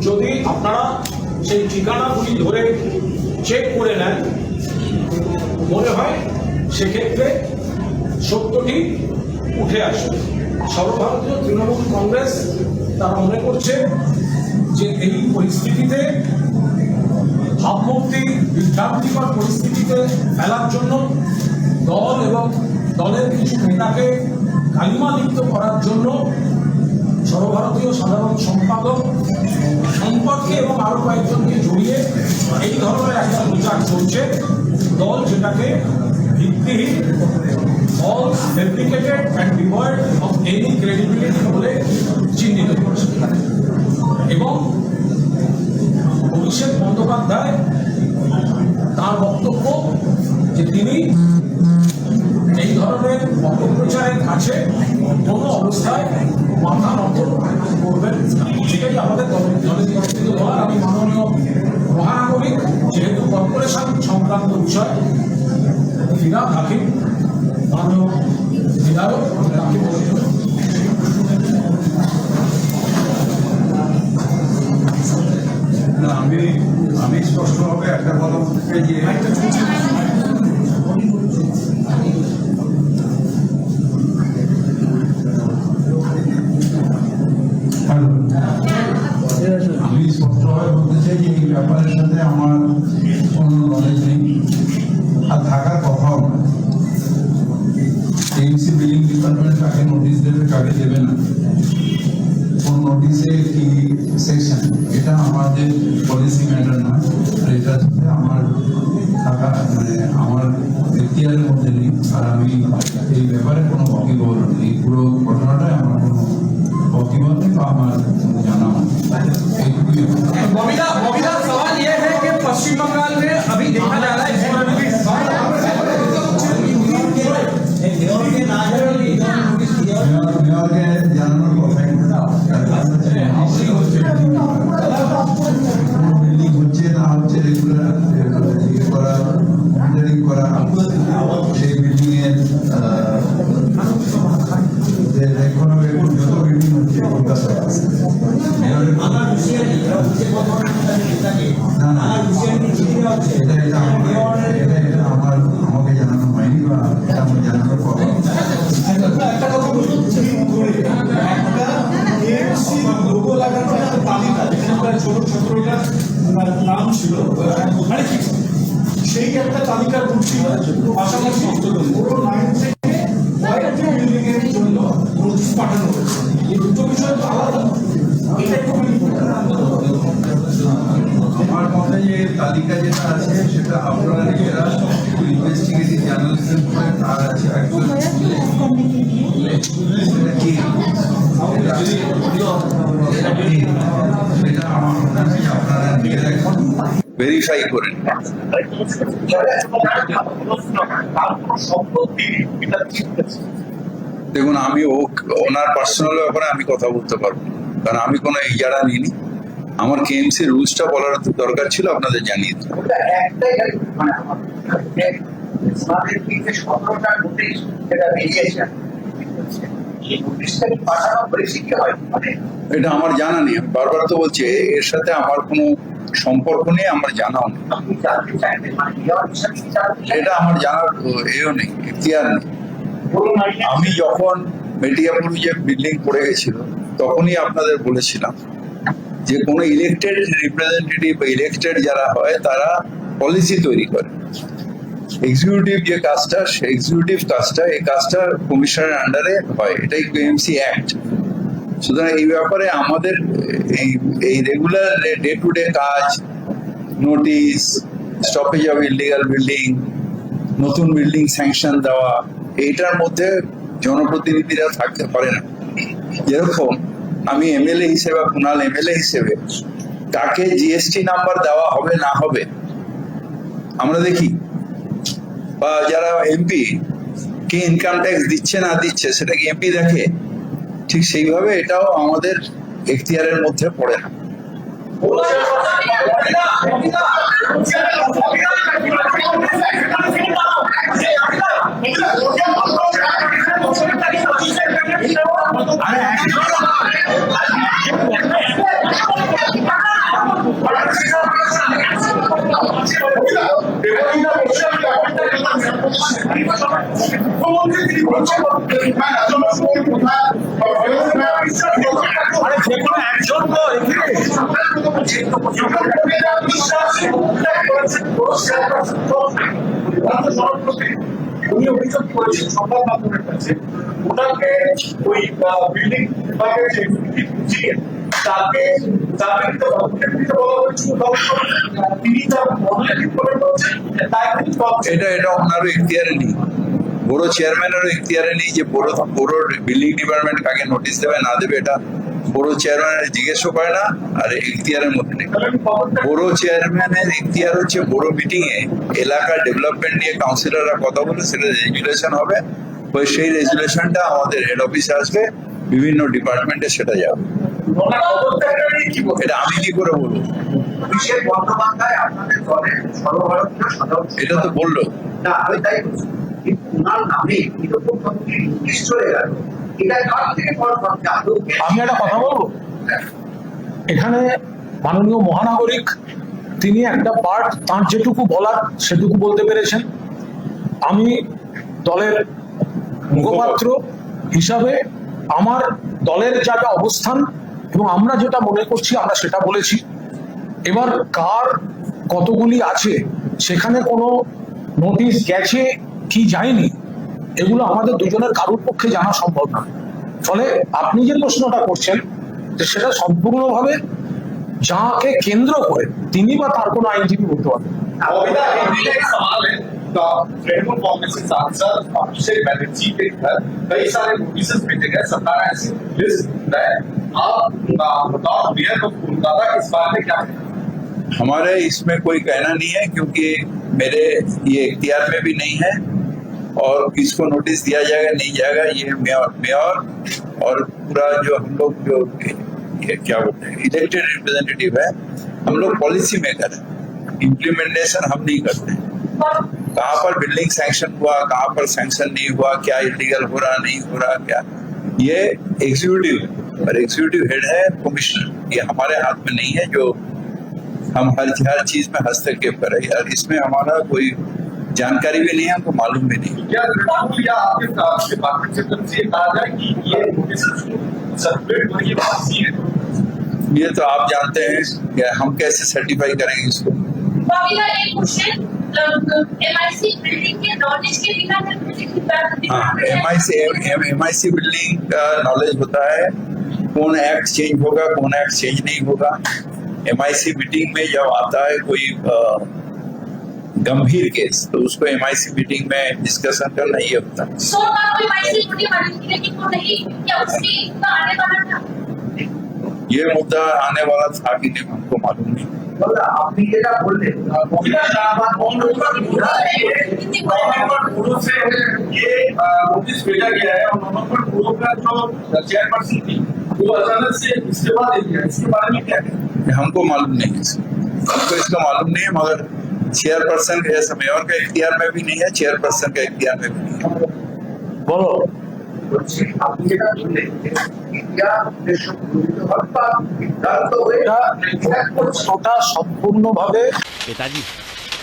যদি আপনারা সেই ঠিকানাগুলি ধরে চেক করে নেন, মনে হয় সেক্ষেত্রে সত্যটি উঠে আসে। সর্বভারতীয় তৃণমূল কংগ্রেস তারা মনে করছে যে এই পরিস্থিতিতে, ভাবমূর্তি বিভ্রান্তিকর পরিস্থিতিতে ফেলার জন্য দল এবং দলের কিছু নেতাকে কালিমালিপ্ত করার জন্য সর্বভারতীয় সাধারণ সম্পাদক সম্পর্কে এবং আরো কয়েকজনকে জড়িয়ে এই ধরনের একটা প্রচার চলছে। দল যেটাকে ভিত্তিহীন, false, fabricated and devoid of any credibility বলে চিহ্নিত করছে। এবং অভিষেক বন্দ্যোপাধ্যায় তার বক্তব্য যে তিনি এই ধরনের অপপ্রচারের কাছে কোনো অবস্থায় মাথা নত করবেন, যেটাই আমাদের দলের পরিস্থিতি হওয়ার। আমি মাননীয় মহানাগরিক, যেহেতু কর্পোরেশন সংক্রান্ত বিষয়, ফিরাদ হাকিম মাননীয় বিধায়ক, তাকে বলেছেন আমি স্পষ্টভাবে একটা কথা বলতে যে আমি স্পষ্টভাবে বলতে চাই যে এই ব্যাপারের সাথে আমার কোনো নলেজ নেই আর থাকার কথাও না। এমসি বিল্ডিং ডিপার্টমেন্ট কাকে নোটিশ দেবে, কাকে দেবে না, কোন নোটিশে কি সেকশন, এটা আমাদের পলিসি ম্যাটার নয়। আর এটার সাথে আমার থাকা মানে আমার এখতিয়ারের মধ্যে নেই। আর আমি এই ব্যাপারে কোনো ওয়াকিবহাল নেই। পুরো ঘটনাটাই আমার কোনো ওয়াকিবহাল নেই বা আমার জানা এইটুকুই। बबीता, सवाल ये है कि पश्चिम बंगाल में अभी देखा जा रहा है মেয়রকে জানানোর কথাই বিল্ডিং হচ্ছে না হচ্ছে রেগুলার করা, মনিটরিং করা, সেই বিল্ডিং এর রক্ষণাবেক্ষণ যত বিল্ডিং হচ্ছে কলকাতায় না না এটা আমাকে জানানো হয়নি বা এটা আমার জানানোর কথা। নাম ছিল সেই একটা তালিকা করছিল, পাশাপাশি পুরো লাইন থেকে কয়েকটি বিল্ডিং এর জন্য নোটিশ পাঠানো হয়েছে। এই দুটো বিষয় তো আলাদা। এটা খুব আমার মতে যে তালিকা যেটা আছে সেটা আপনারা নিজেরা ইনভেস্টিগেটিভ জার্নালিজম করে তার আছে সেটা আমার মনে হয় আপনারা নিজেরা ভেরিফাই করেন। দেখুন, আমি ওনার পার্সোনাল ব্যাপারে আমি কথা বলতে পারবো, কারণ আমি কোনো ইজারা নিইনি। আমার কেএমসি রুলসটা বলার তো দরকার ছিল, আপনাদের জানিয়ে দিই। এটা আমার জানা নেই, আমি বারবার তো বলছি এর সাথে আমার কোনো সম্পর্ক নেই, আমার জানাও নেই। এটা আমার জানার এও নেই, এখতিয়ার নেই। আমি যখন মেটিয়াপুর যে বিল্ডিং পড়ে গেছিল তখনই আপনাদের বলেছিলাম যে কোনো ইলেক্টেড রিপ্রেজেন্টেটিভ বা ইলেক্টেড যারা হয় তারা পলিসি তৈরি করে। এক্সিকিউটিভ যে কাজটা, এক্সিকিউটিভ কাজটা, এই কাজটা কমিশনের আন্ডারে হয়, এটাই কেএমসি অ্যাক্ট। সুতরাং এই ব্যাপারে আমাদের এই রেগুলার ডে টু ডে কাজ, notice, stoppage of illegal building, নতুন বিল্ডিং স্যাংশন দেওয়া, এইটার মধ্যে জনপ্রতিনিধিরা থাকতে পারে না। যেরকম আমি এমএলএ হিসেবে, কুণাল এমএলএ হিসেবে, কাকে জিএসটি নাম্বার দেওয়া হবে না হবে আমরা দেখি, বা যারা এমপি কি ইনকাম ট্যাক্স দিচ্ছে না দিচ্ছে সেটা কি এমপি দেখে? ঠিক সেইভাবে এটাও আমাদের এখতিয়ারের মধ্যে পড়ে না। মানে যে কোনো একজন তো উনি অভিযোগ করেছেন সংবাদ মাধ্যমের কাছে ওনাকে ওই বিল্ডিং বিভাগের যে বুঝিয়ে তাকে বলা হয়েছিল তিনি তার মনোনীত করে বলছেন তাই এটা ওনারও ইখতিয়ারে নেই, বড় চেয়ারম্যানেরও ইখতিয়ারে নেই যে বড় বিল্ডিং ডিপার্টমেন্ট কাকে নোটিশ দেবে না দেবে, এটা বড় চেয়ারম্যানের জিজ্ঞেসও করে না, আর ইখতিয়ারের মধ্যে নেই। বড় চেয়ারম্যানের ইখতিয়ার হচ্ছে বড় মিটিং এ এলাকার ডেভেলপমেন্ট নিয়ে কাউন্সিলররা কথা বলে সেটা রেজুলেশন হবে, ওই সেই রেজুলেশনটা আমাদের হেড অফিসে আসবে, বিভিন্ন ডিপার্টমেন্টে সেটা যাবে। এটা আমি কি করে বলবো? অভিষেক বন্দ্যোপাধ্যায় আপনাদের দলের সর্বভারতীয় সাধারণ এটা তো বললো। না আমি তাই বলছি, কিন্তু ওনার নামে এরকম নোটিশ চলে গেল, এটা কার থেকে কনফার্ম? আমি একটা কথা বলবো, এখানে মাননীয় মহানাগরিক তিনি একটা পার্ট, তার যেটুকু বলার সেটুকু বলতে পেরেছেন। আমি দলের মুখপাত্র হিসাবে আমার দলের যা যা অবস্থান এবং আমরা যেটা মনে করছি আমরা সেটা বলেছি। এবার কার কতগুলি আছে, সেখানে কোনো নোটিশ গেছে কি যায়নি, এগুলো আমাদের দুজনের কারোর পক্ষে জানা সম্ভব না। ফলে আপনি যে প্রশ্নটা করছেন যে সেটা সম্পূর্ণভাবে যাকে কেন্দ্র করে তিনি বা তার কোনো আইনজীবী বলতে পারবেন। सवाल है तृणमूल कांग्रेस के सांसद अभिषेक बैनर्जी के घर कई सारे नोटिस भेजे गए, सरकार ऐसी लिस्ट है। आप बताओ मेयर ऑफ कोलकाता इस बारे में क्या कहना? हमारे इसमें कोई कहना नहीं है, क्योंकि मेरे ये इख्तियार में भी नहीं है, और किसको नोटिस दिया जाएगा नहीं जाएगा ये मेयर और पूरा जो हम लोग जो ये क्या बोलते हैं इलेक्टेड रिप्रेजेंटेटिव है, हम लोग पॉलिसी मेकर है, इम्प्लीमेंटेशन हम नहीं करते। कहाँ पर बिल्डिंग सैंक्शन हुआ, कहाँ पर सैंक्शन नहीं हुआ, क्या इलीगल हो रहा नहीं हो रहा, क्या ये एग्जीक्यूटिव है, और एग्जीक्यूटिव हेड है कमिश्नर, ये हमारे हाथ में नहीं है जो हम हर चीज में हस्तक्षेप करें, और इसमें हमारा कोई जानकारी भी नहीं है, हमको मालूम भी नहीं। क्या तृणमूल या आपके डिपार्टमेंट से तरफ से कहा जाए कि ये नोटिस सर्कुलेट हो रही है पॉलिसी है? ये तो आप जानते हैं कि हम कैसे सर्टिफाई करेंगे इसको। एक क्वेश्चन एमआईसी बिल्डिंग के नॉलेज के बिना हाँ, एमआईसी बिल्डिंग का नॉलेज होता है, कौन एक्ट चेंज होगा कौन एक्ट चेंज नहीं होगा। एमआईसी मीटिंग में जब आता है कोई गंभीर केस तो उसको एमआईसी मीटिंग में डिस्कशन करना ये होता है। सो का कोई एमआईसी मीटिंग वाली थी लेकिन वो नहीं, क्या उसकी का आने वाला था? ये मुद्दा आने वाला था कि नहीं हमको मालूम नहीं। আপনি যেটা বললেন से ये नोटिस भेजा गया है, और नवंबर पूर्व का जो चेयरपर्सन थी वो अचानक से इस्तीफा दे दिया, इसके बारे में क्या कहते हैं? हमको मालूम नहीं है, हमको इसका मालूम नहीं है, मगर चेयरपर्सन के ऐसा मेयर का इख्तियार में भी नहीं है, चेयरपर्सन का इख्तियार में भी नहीं है। বলো বলছি আপনি যেটা বললেন যে ইন্ডিয়া উদ্দেশ্য প্রণোদিত হবে বা বিভ্রান্ত হয়ে এটা সম্পূর্ণভাবে पिताजी